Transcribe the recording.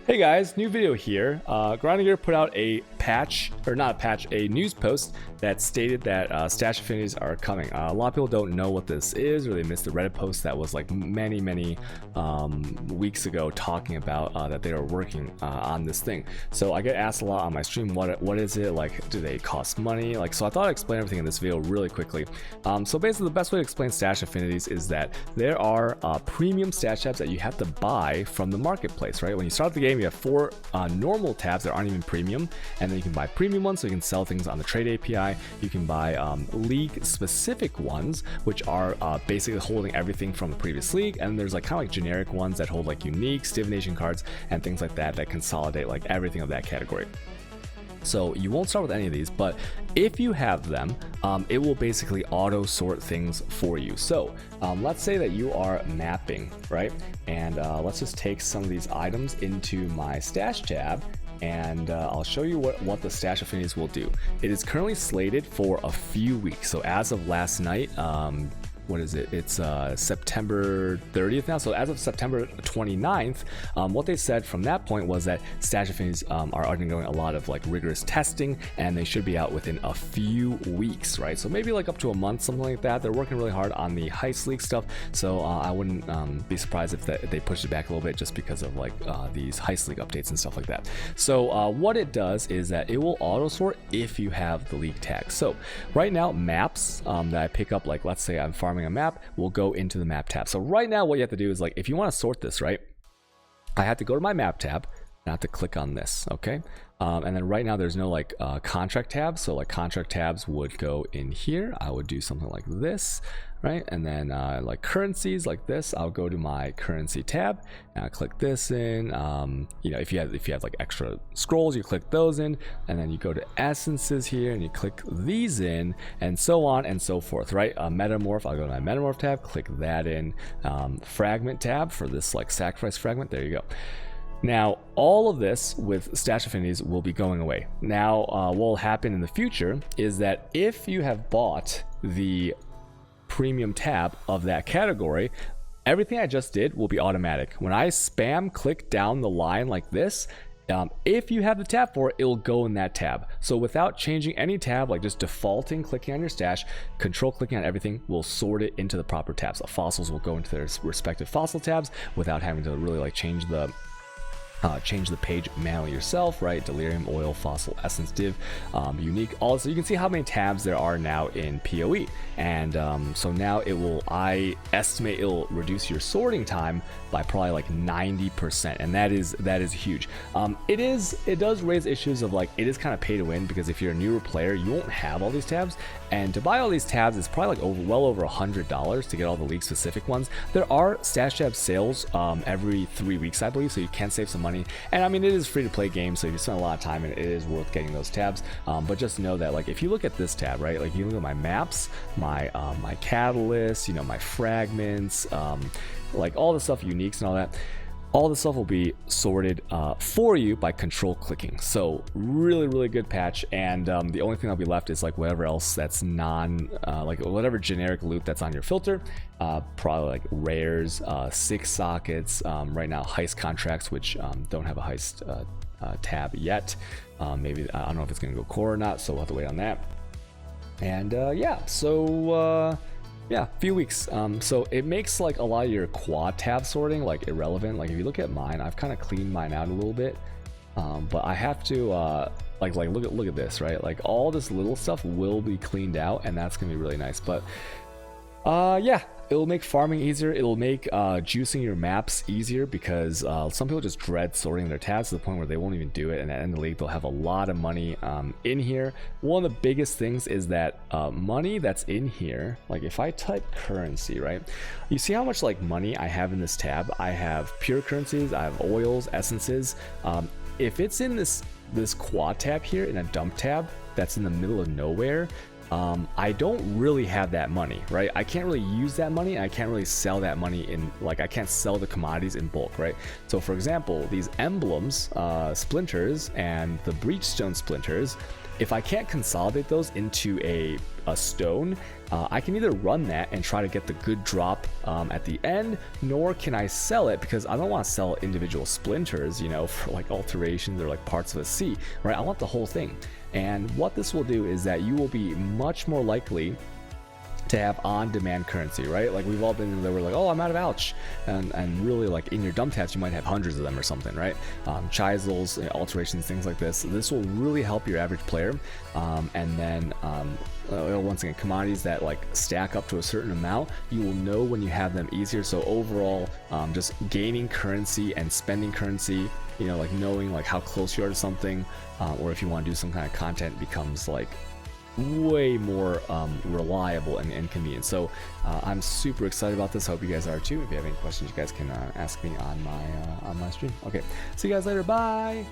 Hey guys, new video here. Grinding put out a patch, or not a patch, a news post that stated that stash affinities are coming. A lot of people don't know what this is, or they missed the Reddit post that was like many weeks ago talking about that they are working on this thing. So I get asked a lot on my stream, what is it? Like, do they cost money? Like, so I thought I'd explain everything in this video really quickly. So basically the best way to explain stash affinities is that there are premium stash tabs that you have to buy from the marketplace, right? When you start the game, you have 4 normal tabs that aren't even premium, and then you can buy premium ones so you can sell things on the trade API. You can buy league specific ones, which are basically holding everything from the previous league, and there's like kind of like generic ones that hold like uniques, divination cards, and things like that consolidate like everything of that category. So you won't start with any of these, but if you have them, it will basically auto sort things for you. So let's say that you are mapping, right? And let's just take some of these items into my stash tab, and I'll show you what the stash affinities will do. It is currently slated for a few weeks. So as of last night, what is it? It's September 30th now. So as of September 29th, what they said from that point was that stash affinities are undergoing a lot of like rigorous testing, and they should be out within a few weeks, right? So maybe like up to a month, something like that. They're working really hard on the heist league stuff, so I wouldn't be surprised if they pushed it back a little bit just because of like these heist league updates and stuff like that. So what it does is that it will auto sort if you have the league tag. So right now, maps that I pick up, like let's say I'm farming a map, will go into the map tab. So right now what you have to do is, like, if you want to sort this, right, I have to go to my map tab and I have to click on this, okay? And then right now there's no like contract tabs, so like contract tabs would go in here. I would do something like this, right? And then like currencies like this, I'll go to my currency tab and I click this in. You know, if you have like extra scrolls, you click those in, and then you go to essences here and you click these in, and so on and so forth, right? Metamorph, I'll go to my metamorph tab, click that in. Fragment tab for this like sacrifice fragment, there you go. Now, all of this with stash affinities will be going away. Now, what will happen in the future is that if you have bought the premium tab of that category, everything I just did will be automatic. When I spam click down the line like this, if you have the tab for it, it'll go in that tab. So without changing any tab, like just defaulting clicking on your stash, control clicking on everything will sort it into the proper tabs. So fossils will go into their respective fossil tabs without having to really like change the page manually yourself, right? Delirium, oil, fossil, essence, div, unique, all. So you can see how many tabs there are now in PoE, and so now I estimate it'll reduce your sorting time by probably like 90%, and that is huge. It does raise issues of like, it is kind of pay to win, because if you're a newer player, you won't have all these tabs, and to buy all these tabs is probably like well over $100 to get all the league specific ones. There are stash tab sales every 3 weeks, I believe, so you can save some money. And I mean, it is free to play game, so if you spend a lot of time in it, it is worth getting those tabs. But just know that, like, if you look at this tab, right, like you look at my maps, my catalysts, you know, my fragments, like all the stuff, uniques and all that, all the stuff will be sorted for you by control clicking. So really good patch, and the only thing that'll be left is like whatever else that's like whatever generic loot that's on your filter, probably like rares, 6 sockets, right now heist contracts, which don't have a heist tab yet. Maybe, I don't know if it's gonna go core or not, so we'll have to wait on that. And yeah, so yeah, a few weeks. So it makes like a lot of your quad tab sorting like irrelevant. Like if you look at mine, I've kind of cleaned mine out a little bit, but I have to like look at this, right? Like all this little stuff will be cleaned out, and that's gonna be really nice. But yeah, it'll make farming easier. It'll make juicing your maps easier, because some people just dread sorting their tabs to the point where they won't even do it, and at the end of the league they'll have a lot of money in here. One of the biggest things is that money that's in here, like if I type currency, right, you see how much like money I have in this tab. I have pure currencies, I have oils, essences. If it's in this quad tab here, in a dump tab that's in the middle of nowhere, I don't really have that money, right? I can't really use that money, and I can't really sell that money in, like, I can't sell the commodities in bulk, right? So for example, these emblems, splinters, and the breachstone splinters, if I can't consolidate those into a a stone, I can either run that and try to get the good drop at the end, nor can I sell it because I don't want to sell individual splinters, you know, for like alterations or like parts of a sea, right? I want the whole thing. And what this will do is that you will be much more likely to have on-demand currency, right? Like we've all been there, we're like, oh, I'm out of ouch, and really like in your dump tabs you might have hundreds of them or something, right? Chisels, alterations, things like this. This will really help your average player. And then once again, commodities that like stack up to a certain amount, you will know when you have them easier. So overall, just gaining currency and spending currency, you know, like knowing like how close you are to something, or if you want to do some kind of content, becomes like way more reliable and convenient. So I'm super excited about this. Hope you guys are too. If you have any questions, you guys can ask me on my stream. Okay, see you guys later. Bye.